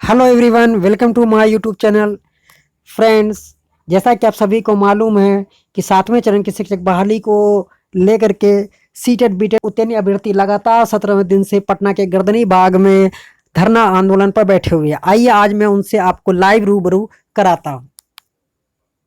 Hello everyone, welcome to my YouTube channel. Friends, जैसा कि आप सभी को मालूम है कि 7वें चरण की शिक्षक बहाली को लेकर के सीटेट बीटेट उत्तीर्ण अभ्यर्थी लगातार 17वें दिन से पटना के गर्दनी बाग में धरना आंदोलन पर बैठे हुए हैं। आइए आज मैं उनसे आपको लाइव रूबरू कराता हूँ।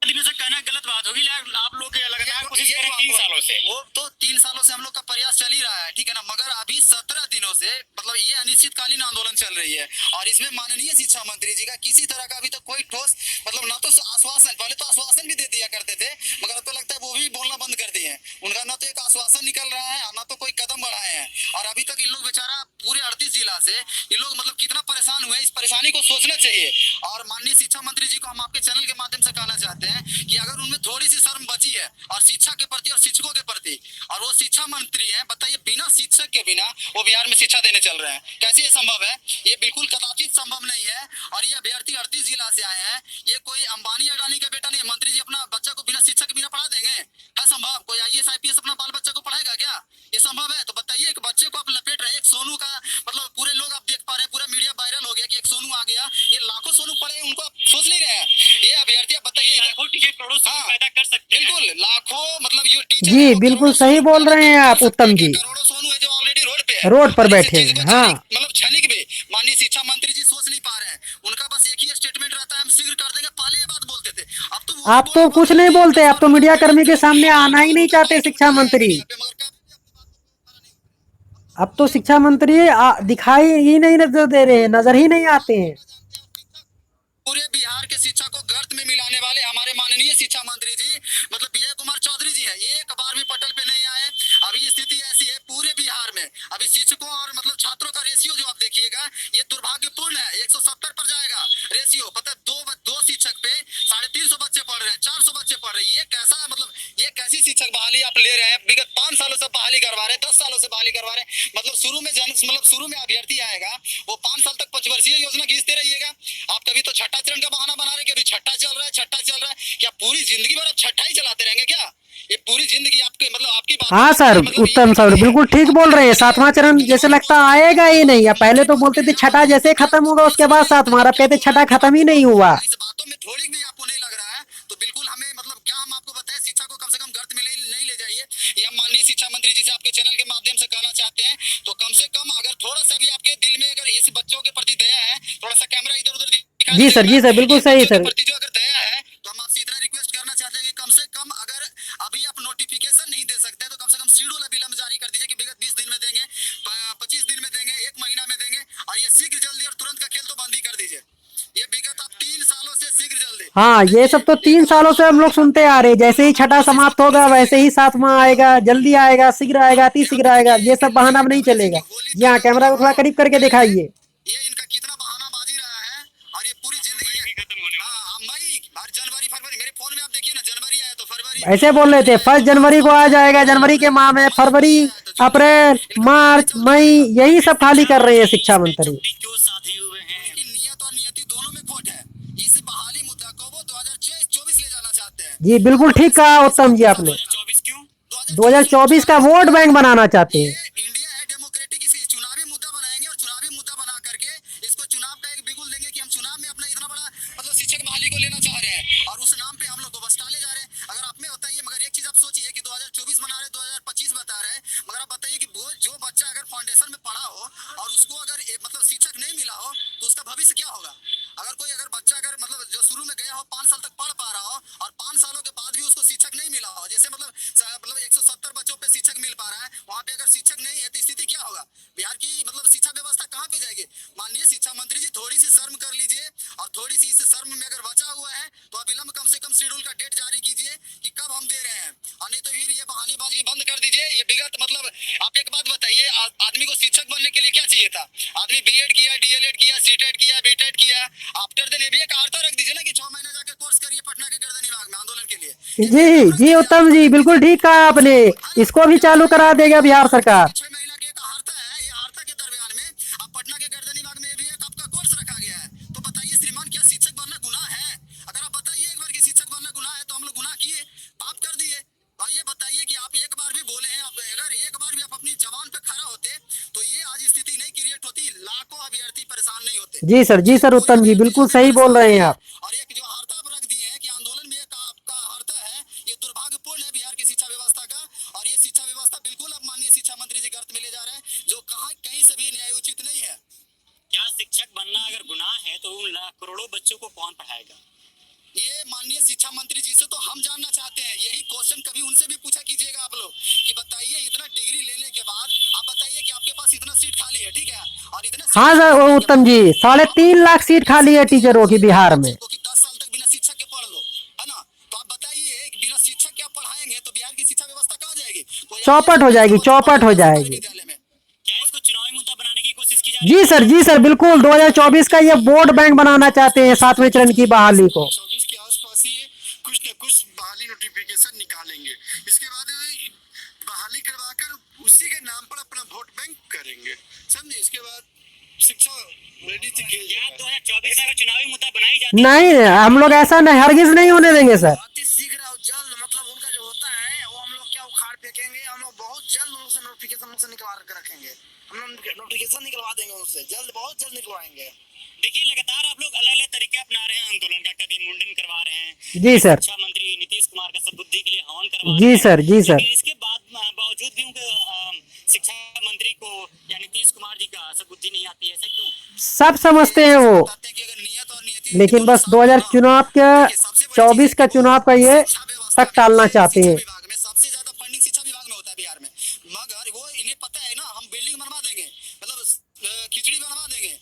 दिनों से कहना गलत बात होगी। आप लोग लगातार कोशिश कर रहे हैं 3 सालों से। वो तो 3 सालों से हम लोग का प्रयास चल ही रहा है, ठीक है ना। मगर अभी 17 दिनों से मतलब ये अनिश्चितकालीन आंदोलन चल रही है और इसमें माननीय शिक्षा मंत्री जी का किसी तरह का अभी तक कोई ठोस मतलब ना तो आश्वासन, पहले तो आश्वासन भी दे दिया करते थे मगर अब तो लगता है वो भी बोलना बंद कर दिए हैं। उनका ना तो एक आश्वासन निकल रहा है ना तो कोई कदम बढ़ाए हैं। और अभी तक इन लोग बेचारा पूरे 38 जिला से ये लोग मतलब कितना परेशान हुए, इस परेशानी को सोचना चाहिए। और माननीय शिक्षा मंत्री जी को हम आपके चैनल के माध्यम से कहना चाहते हैं कि अगर उनमें थोड़ी सी शर्म बची है और शिक्षा के प्रति और शिक्षकों के प्रति, और वो शिक्षा मंत्री हैं, बताइए बिना शिक्षक के बिना वो बिहार में शिक्षा देने चल रहे हैं, कैसे ये संभव है? ये बिल्कुल कदाचित संभव नहीं है। और ये अभ्यर्थी 38 जिला से आए हैं, ये कोई अंबानी अडानी का बेटा नहीं। मंत्री जी अपना बच्चा को बिना शिक्षक के बिना पढ़ा देंगे? है संभव? कोई IAS IPS अपना बाल बच्चा को पढ़ाएगा क्या? ये संभव है? तो बताइए, एक बच्चे को आप लपेट रहे हैं, एक सोनू का मतलब पूरे लोग आप देख पा रहे हैं, पूरा मीडिया वायरल हो गया कि एक सोनू आ गया। ये लाखों सोनू पढ़े, उनको आप सोच नहीं रहे हैं। ये अभ्यर्थी आप बताइए, लाखों टीचर करोड़ों पैदा कर सकते हैं। बिल्कुल लाखों मतलब ये टीचर जी बिल्कुल सही बोल रहे हैं आप उत्तम जी, करोड़ों सोनू है जो ऑलरेडी रोड पे है, रोड पर और इस बैठे चीज हैं। को हाँ, मतलब क्षणिक भी माननीय शिक्षा मंत्री जी सोच नहीं पा रहे हैं। उनका बस एक ही स्टेटमेंट रहता है, हम शीघ्र कर देंगे। पहले ये बात बोलते थे, अब तो वो भी आप तो कुछ नहीं बोलते, आप तो मीडिया कर्मी के सामने आना ही नहीं चाहते शिक्षा मंत्री। अब तो शिक्षा मंत्री दिखाई ही नहीं नजर दे रहे हैं, नजर ही नहीं आते हैं। पूरे बिहार के शिक्षा को गर्त में मिलाने वाले हमारे माननीय शिक्षा मंत्री जी मतलब विजय कुमार चौधरी जी हैं, ये एक बार भी पटल पे नहीं आए। अभी स्थिति ऐसी है पूरे बिहार में, अभी शिक्षकों और मतलब छात्रों का रेशियो जो आप देखिएगा ये दुर्भाग्यपूर्ण है। 170 पर जाएगा रेशियो। पता है, दो शिक्षक पे 350 बच्चे पढ़ रहे हैं, 400 बच्चे पढ़ रहे हैं। ये कैसा मतलब ये कैसी शिक्षक बहाली आप ले रहे हैं? विगत 5 सालों से बहाली करवा रहे हैं, 10 सालों से बहाली करवा रहे हैं। मतलब शुरू में अभ्यर्थी आएगा, वो 5 साल तक पंचवर्षीय योजना खींचते रहिएगा। आप कभी तो छठा चरण का बहाना बना रहे हैं कि अभी छठा चल रहा है, छठा चल रहा है। क्या पूरी जिंदगी भर आप छठा ही चलाते रहेंगे क्या? ये पूरी जिंदगी आपके मतलब आपकी बात। हाँ सर, मतलब उत्तम सर बिल्कुल ठीक बोल रहे हैं। 7वां चरण जैसे लगता आएगा ही नहीं। या पहले तो बोलते थे छठा जैसे खत्म होगा उसके बाद 7वां, अब कहते छठा खत्म ही नहीं हुआ। इस बातों में थोड़ी भी आपको नहीं लग रहा है तो बिल्कुल हमें मतलब क्या हम आपको बताएं, शिक्षा को कम से कम गर्त में नहीं ले जाइए। ये हम माननीय शिक्षा मंत्री जी से आपके चैनल के माध्यम से कहना चाहते हैं। तो कम से कम अगर थोड़ा सा भी आपके दिल में अगर इस बच्चों के प्रति दया है, थोड़ा सा कैमरा इधर उधर दिखा जी सर, जी सर, बिल्कुल सही सर। प्रति जो अगर दया है तो हम आपसे इतना रिक्वेस्ट करना चाहते हैं कि कम से कम अगर अभी आप नोटिफिकेशन नहीं दे सकते तो कम से कम शेड्यूल अविलंब जारी कर दीजिए कि विगत 20 दिन में देंगे, 25 दिन में देंगे, 1 महीना में देंगे। और ये शीघ्र जल्दी और तुरंत का खेल तो बंद ही कर दीजिए। ये विगत आप 3 सालों से शीघ्र जल्दी। हाँ, ये सब तो 3 सालों से हम लोग सुनते आ रहे हैं। जैसे ही छठा समाप्त होगा वैसे ही 7वां आएगा, जल्दी आएगा, शीघ्र आएगा, अति शीघ्र आएगा। ये सब बहाना अब नहीं चलेगा। जी हाँ, कैमरा को थोड़ा करीब करके दिखाइए। ये इनका कितना बहानाबाजी रहा है और ये पूरी जिंदगी खत्म होने वाली। हाँ, मई और जनवरी फरवरी, मेरे फोन में आप देखिए ना, जनवरी आया तो फरवरी ऐसे बोल रहे थे 1 जनवरी को आ जाएगा। जनवरी के माह में फरवरी, अप्रैल, मार्च, मई यही सब खाली कर रहे हैं शिक्षा मंत्री। क्यों साधे हुए हैं? नियत और नियति दोनों में खोट है। इस बहाली मुद्दा को वो 2024 ले जाना चाहते हैं। जी बिल्कुल ठीक कहा उत्तम जी आपने। 2024 क्यों? 2024 का वोट बैंक बनाना चाहते हैं। इंडिया है डेमोक्रेटिक, इसी चुनावी मुद्दा बनाएंगे और चुनावी मुद्दा बना करके इसको चुनाव का एक बिगुल देंगे कि हम चुनाव में अपना इतना बड़ा मतलब शिक्षक बहाली को लेना चाह रहे हैं और उस नाम पे हम लोग को बस टाले जा रहे हैं। अगर आप में बताइए, मगर एक चीज आप सोचिए कि 2024 बना रहे, 2025 बता रहे हैं, मगर आप बताइए कि वो जो बच्चा अगर फाउंडेशन में पढ़ा हो और उसको अगर मतलब शिक्षक नहीं मिला हो तो उसका भविष्य क्या होगा? अगर बच्चा अगर मतलब जो शुरू में गया हो 5 साल तक पढ़ पा रहा हो और 5 सालों के बाद भी उसको शिक्षक नहीं मिला हो, जैसे मतलब 170 बच्चों पे शिक्षक मिल पा रहा है, वहाँ पे अगर शिक्षक नहीं है तो स्थिति क्या होगा? बिहार की मतलब शिक्षा व्यवस्था कहाँ पे जाएगी? माननीय शिक्षा मंत्री जी थोड़ी सी शर्म कर लीजिए और थोड़ी सी इस शर्म में अगर बचा हुआ है तो अविलंब कम से कम शेड्यूल का डेट जारी कीजिए कि कब हम दे रहे हैं, और नहीं तो फिर ये बहानेबाजी बंद कर दीजिए। ये विगत मतलब आप एक बात बताइए, आदमी को शिक्षक बनने के लिए क्या चाहिए था? आदमी BEd किया, DLEd किया, CTET किया, BTET किया, आफ्टर देन ये एक आर्ता रख दीजिए ना कि 6 महीने जाके कोर्स करिए पटना के गर्दनी बाग में आंदोलन के लिए। जी जी उत्तम जी, बिल्कुल ठीक कहा आपने। इसको भी चालू करा देगा बिहार सरकार। 6 महीना के एक हारता है, ये हारता के दरमियान में अब पटना के गर्दनी बाग में भी एक आपका कोर्स रखा गया है। तो बताइए श्रीमान, क्या शिक्षक बनना गुनाह है? अगर आप बताइए एक बार कि शिक्षक बनना गुनाह है तो हम लोग गुनाह किए, पाप कर दिए। और ये बताइए कि आप एक बार भी बोले हैं, अगर एक बार भी आप अपनी जबान पे खड़ा होते तो ये आज स्थिति नहीं क्रिएट होती, लाखों अभ्यर्थी परेशान नहीं होते। जी सर उत्तम जी बिल्कुल सही बोल रहे हैं आप। और एक जो हर्ता आप रख दिए हैं कि आंदोलन में एक आपका हर्ता है, ये दुर्भाग्यपूर्ण है बिहार की शिक्षा व्यवस्था का। और ये शिक्षा व्यवस्था बिल्कुल अब माननीय शिक्षा मंत्री जी गर्त में ले जा रहे हैं, जो कहाँ कहीं से भी न्याय उचित नहीं है। क्या शिक्षक बनना अगर गुनाह है तो उन करोड़ों बच्चों को कौन पढ़ाएगा? ये माननीय शिक्षा मंत्री जी से तो हम जानना चाहते हैं, यही क्वेश्चन कभी उनसे भी पूछा कीजिएगा आप लोग कि बताइए इतना डिग्री लेने के बाद आप बताइए कि आपके पास इतना सीट खाली है, ठीक है, और इतना हाँ सर वो उत्तम जी 3.5 लाख सीट खाली है टीचरों की बिहार में। कि 10 साल तक बिना शिक्षक के पढ़ लो, है ना? तो आप बताइए कि बिना शिक्षक के आप पढ़ाएंगे तो बिहार की शिक्षा व्यवस्था कहाँ जाएगी? चौपट हो जाएगी, चौपट हो जाएगी। विद्यालय में क्या इसको चुनावी मुद्दा बनाने की कोशिश की जा रही है? जी सर बिल्कुल 2024 का ये वोट बैंक बनाना चाहते हैं 7वें चरण की बहाली को। 24 के आसपास ही कुछ न कुछ बहाली नोटिफिकेशन निकालेंगे, इसके बाद बहाली करवाकर उसी के नाम पर अपना वोट बैंक करेंगे, समझे? इसके बाद शिक्षा रेडी थी कि क्या 2024 में अगर चुनावी मुद्दा बनाई जाती है? नहीं हम लोग ऐसा नहीं हरगिज नहीं होने देंगे सर। अति शीघ्र और जल्द, मतलब उनका जो होता है वो हम लोग क्या उखाड़ फेंकेंगे, हम लोग बहुत जल्द उनसे नोटिफिकेशन निकलवा कर रखेंगे, हम लोग नोटिफिकेशन निकलवा देंगे उनसे जल्द, बहुत जल्द निकलवाएंगे। देखिए लगातार आप लोग अलग अलग तरीके अपना रहे हैं आंदोलन का, कभी मुंडन करवा रहे हैं, जी सर। शिक्षा मंत्री नीतीश कुमार का सद्बुद्धि के लिए हवन करवा जी रहे हैं। सर जी सर लेकिन इसके बावजूद भी उनके शिक्षा मंत्री को या नीतीश कुमार जी का सद्बुद्धि नहीं आती है, ऐसा क्यों? सब समझते हैं वो, बताते हैं कि अगर नियत और नियति लेकिन बस दोनों 2000 साथ चुनाव का देखिए, सबसे बड़ी चीज़ 24 है का कि वो चुनाव का ये शिक्षा व्यवस्था तक टालना में, चाहते शिक्षा हैं। विभाग में सबसे ज्यादा फंडिंग शिक्षा विभाग में होता है बिहार में, मगर वो इन्हें पता है ना, हम बिल्डिंग बनवा देंगे, मतलब खिचड़ी बनवा देंगे,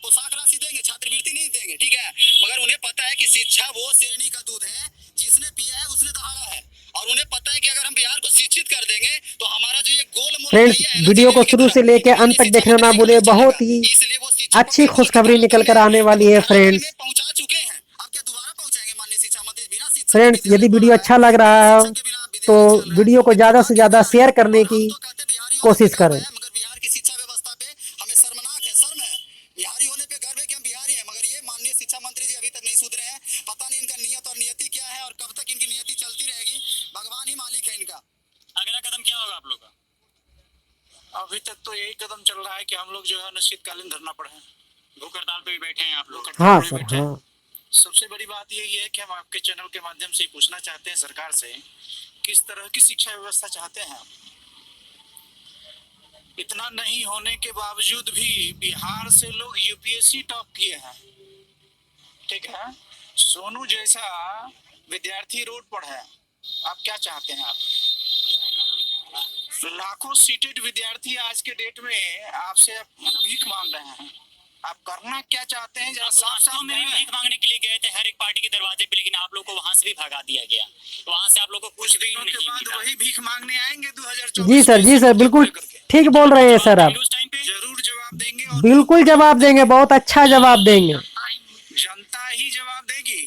पोशाक राशि देंगे, छात्रवृत्ति नहीं देंगे, ठीक है, मगर उन्हें पता है कि शिक्षा वो शेरनी का दूध है, जिसने पिया है उसने दहाड़ा है, और उन्हें पता है कि अगर हम बिहार को शिक्षित कर देंगे तो हमारा जो ये गोल मोल फ्रेंड्स है ना, वीडियो को जमीन की शुरू तरह, से लेके अंत तक शिक्षा देखना ना मंत्री भूले, का बहुत चलेगा। ही इसलिए वो शिक्षकों अच्छी के खुशखबरी निकल कर आने वाली है फ्रेंड्स। में पहुंचा चुके हैं, अब क्या दोबारा पहुंचाएंगे माननीय शिक्षा मंत्री? बिना शिक्षक फ्रेंड्स के यदि विद्यालय वीडियो पढ़ अच्छा रहा लग है, रहा है शिक्षक के बिना तो विद्यालय चल रहा है, वीडियो को ये ज़्यादा से ज़्यादा दुर्भाग्य शेयर है। करने और की हम तो कहते बिहारी होने कोशिश पे गर्व करें। है, मगर बिहार की शिक्षा व्यवस्था पे हमें शर्मनाक है, शर्म है। बिहारी होने पे गर्व है कि हम बिहारी हैं, मगर ये माननीय शिक्षा मंत्री जी अभी तक नहीं सुधरे हैं। पता नहीं इनका नियत और नियति क्या है और कब तक इनकी नियति चलती रहेगी, भगवान ही मालिक है इनका। अगला कदम क्या होगा आप लोग का? अभी तक तो यही कदम चल रहा है कि हम लोग जो है अनिश्चितकालीन धरना पर हैं, भूख हड़ताल पे भी बैठे हैं आप लोग? हाँ सर हाँ। सबसे बड़ी बात यही है कि हम आपके चैनल के माध्यम से पूछना चाहते हैं सरकार से, किस तरह की शिक्षा व्यवस्था चाहते हैं आप? इतना नहीं होने के बावजूद भी बिहार से लोग यूपीएससी टॉप किए हैं, ठीक है, सोनू जैसा विद्यार्थी रोड पर है, आप क्या चाहते हैं? आप लाखों सीटेड विद्यार्थी आज के डेट में आपसे भीख मांग रहे हैं, आप करना क्या चाहते हैं? जरा साफ साफ वास्तव में भी भीख मांगने के लिए गए थे हर एक पार्टी के दरवाजे पे, लेकिन आप लोग को वहां से भी भगा दिया गया, वहां से आप लोग को कुछ भी दिनों के नहीं बाद मिला। वही भीख मांगने आएंगे 2024 जी सर बिल्कुल ठीक बोल रहे हैं सर आप, उस टाइम पे जरूर जवाब देंगे और बिल्कुल जवाब देंगे, बहुत अच्छा जवाब देंगे। जनता ही जवाब देगी।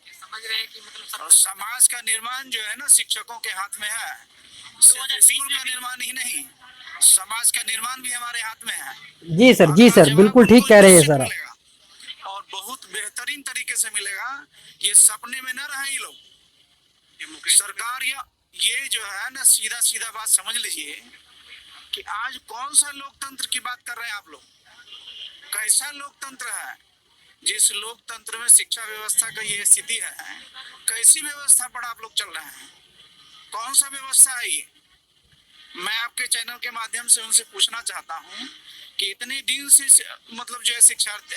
समझ रहे हैं कि मतलब और समाज का निर्माण जो है ना शिक्षकों के हाथ में है, सिर्फ स्कूल का निर्माण ही नहीं, समाज का निर्माण भी हमारे हाथ में है। जी सर बिल्कुल ठीक कह रहे हैं सर आप। मिलेगा और बहुत बेहतरीन तरीके से मिलेगा, ये सपने में न रहे ये लोग। सरकार या ये जो है ना सीधा सीधा बात समझ लीजिए कि आज कौन सा लोकतंत्र की बात कर रहे हैं आप लोग? कैसा लोकतंत्र है जिस लोकतंत्र में शिक्षा व्यवस्था का ये स्थिति है? कैसी व्यवस्था पर आप लोग चल रहे हैं? कौन सा व्यवस्था है ये? मैं आपके चैनल के माध्यम से उनसे पूछना चाहता हूं कि इतने दिन से मतलब जो है शिक्षार्थी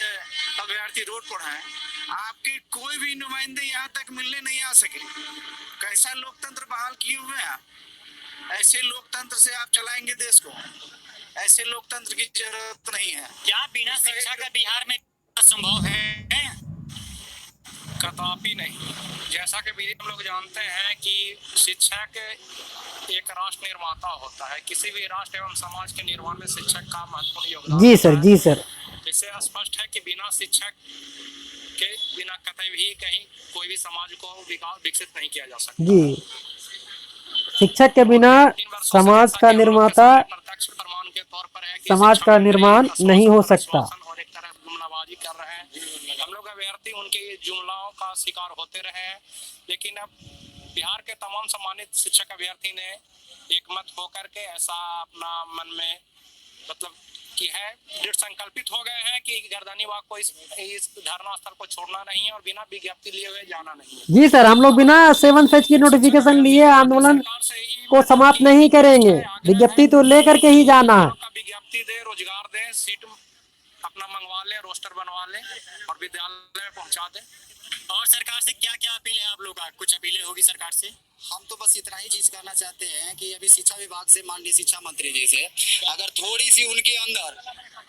अभ्यर्थी रोड पर हैं, आपके कोई भी नुमाइंदे यहाँ तक मिलने नहीं आ सके। कैसा लोकतंत्र बहाल किए हुए हैं आप? ऐसे लोकतंत्र से आप चलाएंगे देश को? ऐसे लोकतंत्र की जरूरत नहीं है। क्या बिना शिक्षा का बिहार में संभव है? कदापि नहीं। जैसा कि भी हम लोग जानते हैं कि शिक्षक एक राष्ट्र निर्माता होता है, किसी भी राष्ट्र एवं समाज के निर्माण में शिक्षक का महत्वपूर्ण योगदान जी होता है। सर इससे स्पष्ट है कि बिना शिक्षक के बिना कतई भी कहीं कोई भी समाज को विकसित नहीं किया जा सकता। जी, शिक्षक के बिना समाज का निर्माता, प्रत्यक्ष प्रमाण के तौर पर है कि समाज का निर्माण नहीं हो सकता। और एक तरह जुमलाबाजी कर रहे हैं, हम लोग अभ्यर्थी उनके जुमलाओं का शिकार होते रहे हैं। लेकिन अब बिहार के तमाम सम्मानित शिक्षक अभ्यर्थी ने एक मत होकर के ऐसा अपना मन में मतलब कि है दृढ़ संकल्पित हो गए हैं कि गर्दनीबाग को इस धरना स्थल को छोड़ना नहीं है और बिना विज्ञप्ति लिए हुए जाना नहीं है। जी सर, हम लोग बिना 7 फेज की नोटिफिकेशन लिए आंदोलन सरकार से ही को समाप्त नहीं करेंगे, विज्ञप्ति तो लेकर के ही जाना है। का विज्ञप्ति दे, रोजगार दे, सीट अपना मंगवा ले, रोस्टर बनवा ले और विद्यालय में पहुंचा दे। और सरकार से क्या क्या अपील है आप लोग का? कुछ अपीलें होगी सरकार से? हम तो बस इतना ही चीज करना चाहते हैं कि अभी शिक्षा विभाग से माननीय शिक्षा मंत्री जी से अगर थोड़ी सी उनके अंदर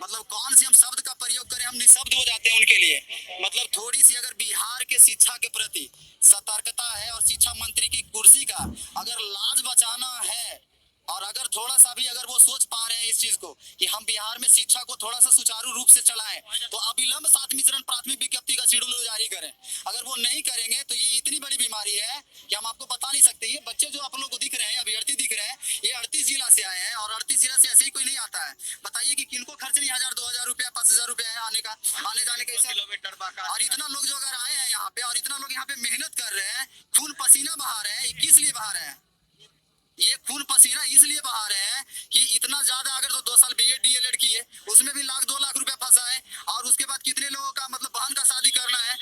मतलब कौन से हम शब्द का प्रयोग करें, हम निशब्द हो जाते हैं उनके लिए। मतलब थोड़ी सी अगर बिहार के शिक्षा के प्रति सतर्कता है और शिक्षा मंत्री की कुर्सी का अगर लाज बचाना है और अगर थोड़ा सा भी अगर वो सोच पा रहे हैं इस चीज को कि हम बिहार में शिक्षा को थोड़ा सा सुचारू रूप से चलाएं तो अविलंब 7वीं चरण प्राथमिक विज्ञप्ति का शेड्यूल जारी करें। अगर वो नहीं करेंगे तो ये इतनी बड़ी बीमारी है कि हम आपको बता नहीं सकते। ये बच्चे जो आप लोग को दिख रहे हैं, अभ्यर्थी दिख रहे हैं, ये 38 जिला से आए हैं और 38 जिला से ऐसे ही कोई नहीं आता है। बताइए कि किनको खर्च नहीं 1000-2000 रुपया 5000 रुपया है आने का, आने जाने का, किलोमीटर और इतना लोग जो अगर आए हैं यहाँ पे और इतना लोग यहाँ पे मेहनत कर रहे हैं, खून पसीना बहा रहे हैं, किस लिए बहा रहे हैं? ये खून पसीना इसलिए बहा रहे हैं कि इतना ज्यादा अगर तो 2 साल बीएड डीएलएड किए उसमें भी 1-2 लाख रुपया फंसा है और उसके बाद कितने लोगों का मतलब बहन का शादी करना है,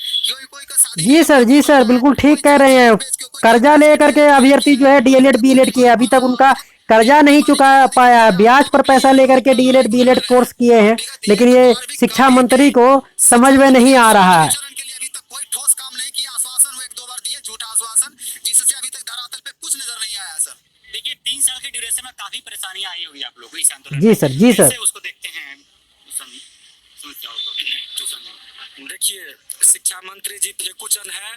कोई का शादी। जी सर बिल्कुल ठीक कह रहे हैं। कर्जा लेकर के अभ्यर्थी जो है डीएलएड बीएलएड किए, अभी तक उनका कर्जा नहीं चुका पाया, ब्याज पर पैसा लेकर के डीएलएड बीएलएड कोर्स किए हैं, लेकिन ये शिक्षा मंत्री को समझ में नहीं आ रहा है। के लिए अभी तक कोई ठोस काम नहीं किया। आश्वासन वो 1-2 बार दिए, झूठा आश्वासन, जिससे अभी तक धरातल पे कुछ नजर नहीं आया सर। देखिए 3 साल की ड्यूरेशन में काफी परेशानियां आई होगी आप लोगों को इस आंदोलन जी सर, जी सर। कैसे उसको देखते हैं समस्याओं को? देखिए शिक्षा मंत्री जी फेकुचन है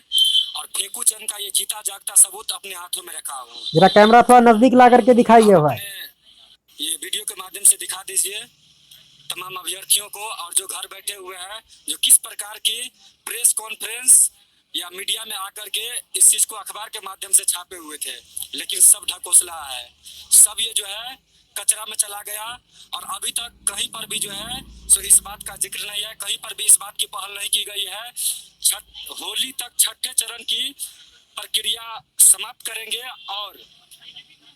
और फेकुचन का ये जीता जागता सबूत अपने हाथों में रखा हूँ। जरा कैमरा थोड़ा नजदीक ला करके दिखाइए भाई। ये वीडियो के माध्यम से दिखा दीजिए तमाम अभ्यर्थियों को और जो घर बैठे हुए हैं जो किस प्रकार की प्रेस कॉन्फ्रेंस या मीडिया में आकर के इस चीज को अखबार के माध्यम से छापे हुए थे, लेकिन सब ढकोसला है, सब ये जो है कचरा में चला गया और अभी तक कहीं पर भी जो है सो इस बात का जिक्र नहीं है, कहीं पर भी इस बात की पहल नहीं की गई है। होली तक 6ठे चरण की प्रक्रिया समाप्त करेंगे और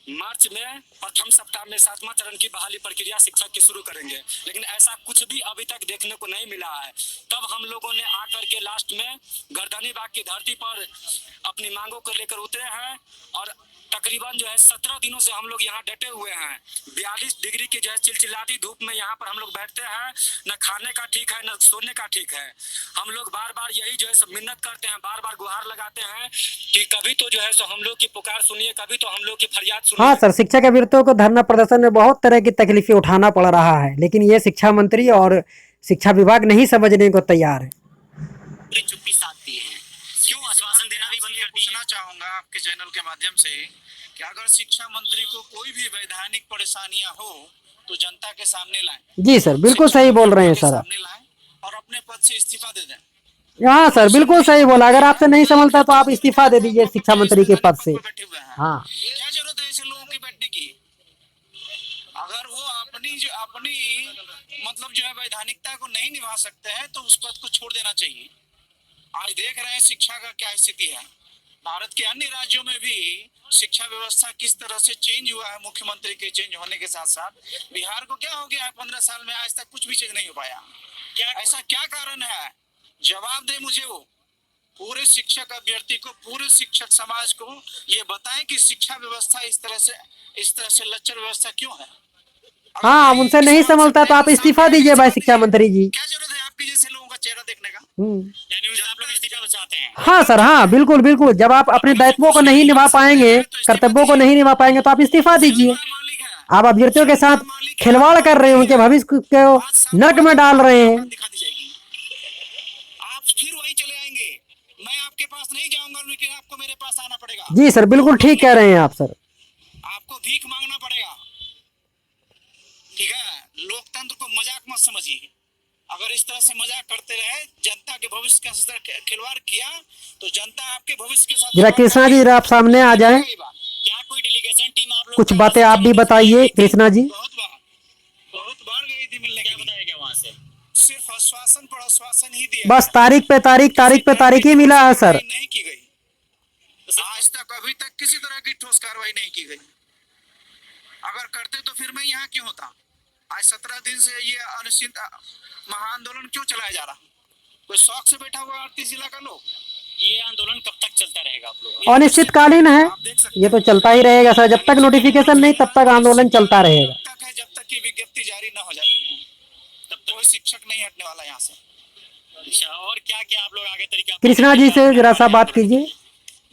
मार्च में प्रथम सप्ताह में 7वां चरण की बहाली प्रक्रिया शिक्षक की शुरू करेंगे, लेकिन ऐसा कुछ भी अभी तक देखने को नहीं मिला है। तब हम लोगों ने आकर के लास्ट में गर्दनीबाग की धरती पर अपनी मांगों को लेकर उतरे हैं और तकरीबन जो है 17 दिनों से हम लोग यहाँ डटे हुए हैं। 42 डिग्री की जो है चिलचिलाती धूप में यहाँ पर हम लोग बैठते हैं, न खाने का ठीक है न सोने का ठीक है। हम लोग बार बार यही जो है सब मिन्नत करते हैं, बार बार गुहार लगाते हैं कि कभी तो जो है सो हम लोग की पुकार सुनिए, कभी तो हम लोग की फरियाद सुनिए। हाँ सर, शिक्षक अभ्यर्थियों को धरना प्रदर्शन में बहुत तरह की तकलीफें उठाना पड़ रहा है, लेकिन ये शिक्षा मंत्री और शिक्षा विभाग नहीं समझने को तैयार है। चुप्पी साधती है, क्यों आश्वासन देना भी बंद कर दिया? पूछना चाहूंगा आपके चैनल के माध्यम से कि अगर शिक्षा मंत्री को कोई भी वैधानिक परेशानियां हो तो जनता के सामने लाएं। जी सर, बिल्कुल सही बोल रहे हैं सर आप। सामने लाएं और अपने पद से इस्तीफा दे दें। हाँ सर, बिल्कुल सही बोला। अगर आपसे नहीं संभलता तो आप इस्तीफा दे दीजिए शिक्षा मंत्री के पद से। बैठे हुए हैं, हाँ, क्या जरूरत है ऐसे लोगों की बैठने की? अगर वो अपनी मतलब जो है वैधानिकता को नहीं निभा सकते हैं तो उस पद को छोड़ देना चाहिए। आज देख रहे हैं शिक्षा का क्या स्थिति है। भारत के अन्य राज्यों में भी शिक्षा व्यवस्था किस तरह से चेंज हुआ है। मुख्यमंत्री के चेंज होने के साथ साथ बिहार को क्या हो गया है 15 साल में आज तक कुछ भी चेंज नहीं हो पाया। ऐसा क्या कारण है? जवाब दे मुझे वो। पूरे शिक्षक अभ्यर्थी को, पूरे शिक्षक समाज को ये बताएं कि शिक्षा व्यवस्था इस तरह से लचर व्यवस्था क्यों है। हाँ, उनसे नहीं संभलता तो आप इस्तीफा दीजिए भाई शिक्षा मंत्री जी। क्या जरूरत है आपके जैसे लोगों का चेहरा देखने का? यानी उनसे आप लोग इस्तीफा चाहते हैं? हाँ सर, हाँ बिल्कुल बिल्कुल। जब आप अपने दायित्वों को नहीं निभा पाएंगे, कर्तव्यों को नहीं निभा पाएंगे तो आप इस्तीफा दीजिए। मालिक है, आप अभ्यर्थियों के साथ खिलवाड़ कर रहे हैं, उनके भविष्य को नर्क में डाल रहे हैं। दिखा दी जाएगी। आप फिर वही चले आएंगे। मैं आपके पास नहीं जाऊंगा, लेकिन आपको मेरे पास आना पड़ेगा। जी सर, बिल्कुल ठीक कह रहे हैं आप सर। आपको भीख मांगना पड़ेगा, ठीक है? लोकतंत्र को मजाक मत समझिए। अगर इस तरह से मजाक करते रहे, जनता के भविष्य के साथ खिलवाड़ किया तो जनता आपके भविष्य के साथ। जरा कृष्णा जी, जरा आप सामने आ जाएं। क्या कोई डेलीगेशन टीम आप लोग कुछ बातें आप भी बताइए कृष्णा जी। बहुत बार गई थी मिलने। क्या बताया गया वहाँ से? सिर्फ आश्वासन पर आश्वासन ही दिया, बस तारीख पे तारीख ही मिला है सर। नहीं की गई। आज तक अभी तक किसी तरह की ठोस कार्रवाई नहीं की गई। अगर करते तो फिर मैं यहाँ क्यों होता? आज 17 दिन से ये अनिश्चित महाआंदोलन क्यों चलाया जा रहा? कोई शौक से बैठा हुआ 38 जिला का लोग? ये आंदोलन कब तक चलता रहेगा आप लोग? अनिश्चितकालीन है, आप देख सकते ये तो चलता ही रहेगा सर। जब तक नोटिफिकेशन नहीं तब तक आंदोलन चलता रहेगा। तब तक है जब तक की विज्ञप्ति जारी न हो जाती है, तब तक कोई शिक्षक नहीं हटने वाला यहाँ से। अच्छा, और क्या क्या आप लोग आगे तरीका कृष्णा जी से जरा सा बात कीजिए।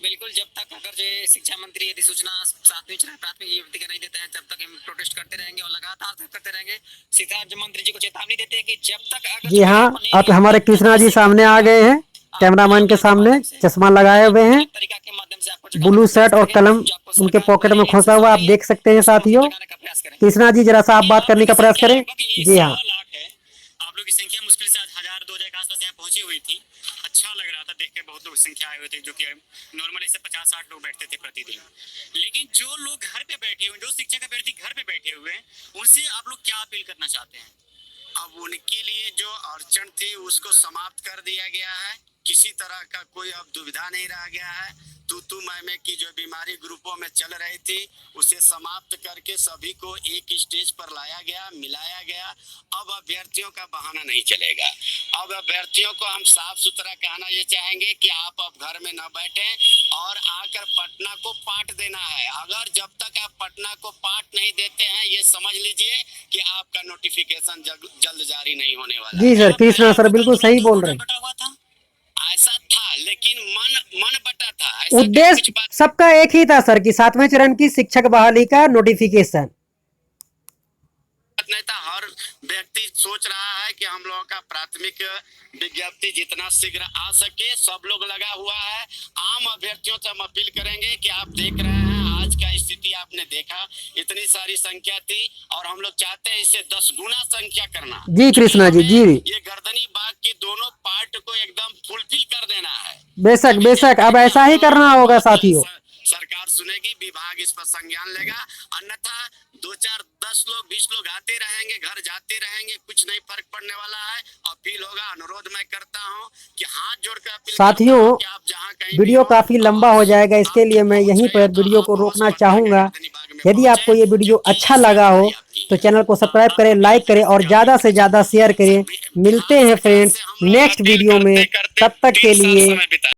बिल्कुल, जब तक अगर जो शिक्षा मंत्री यदि सूचना सातवीं प्राथमिक युवती का नहीं देते हैं तब तक हम प्रोटेस्ट करते रहेंगे और लगातार करते रहेंगे। शिक्षा मंत्री जी को चेतावनी देते हैं कि जब तक अगर जी हाँ, अब हमारे कृष्णा जी सामने आ गए हैं, कैमरामैन के सामने चश्मा लगाए हुए हैं, तरीका के माध्यम से आपको ब्लू शर्ट और कलम उनके पॉकेट में खोसा हुआ, आप देख सकते हैं साथियों। कृष्णा जी जरा सा आप बात करने का प्रयास करें। जी हाँ, आप लोग की संख्या मुश्किल से 1000-2000 के आसपास यहाँ पहुंची हुई थी। अच्छा लग रहा था देख के, बहुत लोग संख्या आए हुए थे, जो कि नॉर्मली से 50-60 लोग बैठते थे प्रतिदिन। लेकिन जो लोग घर पे बैठे हुए, जो शिक्षक अभ्यर्थी घर पे बैठे हुए हैं, उनसे आप लोग क्या अपील करना चाहते हैं? अब उनके लिए जो अड़चन थी उसको समाप्त कर दिया गया है। किसी तरह का कोई अब दुविधा नहीं रह गया है। तू मैं की जो बीमारी ग्रुपों में चल रही थी उसे समाप्त करके सभी को एक स्टेज पर लाया गया, मिलाया गया। अब अभ्यर्थियों का बहाना नहीं चलेगा। अब अभ्यर्थियों को हम साफ सुथरा कहना ये चाहेंगे कि आप अब घर में न बैठें और आकर पटना को पाट देना है। अगर जब तक आप पटना को पाट नहीं देते हैं, ये समझ लीजिए कि आपका नोटिफिकेशन जल्द जारी नहीं होने वाला। जी सर, कृष्णा सर बिल्कुल सही बोल रहे हैं। बटा हुआ था, ऐसा था, लेकिन मन बटा था। ऐसा उद्देश्य कुछ बात सबका एक ही था सर कि 7वें चरण की शिक्षक बहाली का नोटिफिकेशन। नहीं था। हर व्यक्ति सोच रहा है कि हम लोगों का प्राथमिक विज्ञप्ति जितना शीघ्र आ सके, सब लोग लगा हुआ है। आम अभ्यर्थियों से हम अपील करेंगे कि आप देख रहे हैं आज का स्थिति, आपने देखा इतनी सारी संख्या थी और हम लोग चाहते हैं इससे 10 गुना संख्या करना। जी कृष्णा जी, जी ये गर्दनी बाग की दोनों पार्ट को एकदम फुलफिल कर देना है। बेशक बेशक, अब ऐसा ही करना होगा साथियों। सरकार सुनेगी, विभाग इस पर संज्ञान लेगा। अन्यथा 2-4-10 लोग 20 लोग आते रहेंगे, घर जाते रहेंगे, कुछ नहीं फर्क पड़ने वाला है। अपील होगा, अनुरोध मैं करता हूं कि हाथ जोड़कर अपील साथियों, करता हूं कि आप जहां कहीं वीडियो भी हो, काफी लंबा हो जाएगा, इसके लिए मैं यहीं पर वीडियो को रोकना चाहूंगा। यदि आपको ये वीडियो अच्छा लगा हो तो चैनल को सब्सक्राइब करें, लाइक करें और ज्यादा से ज्यादा शेयर करें। मिलते हैं फ्रेंड्स नेक्स्ट वीडियो में, तब तक के लिए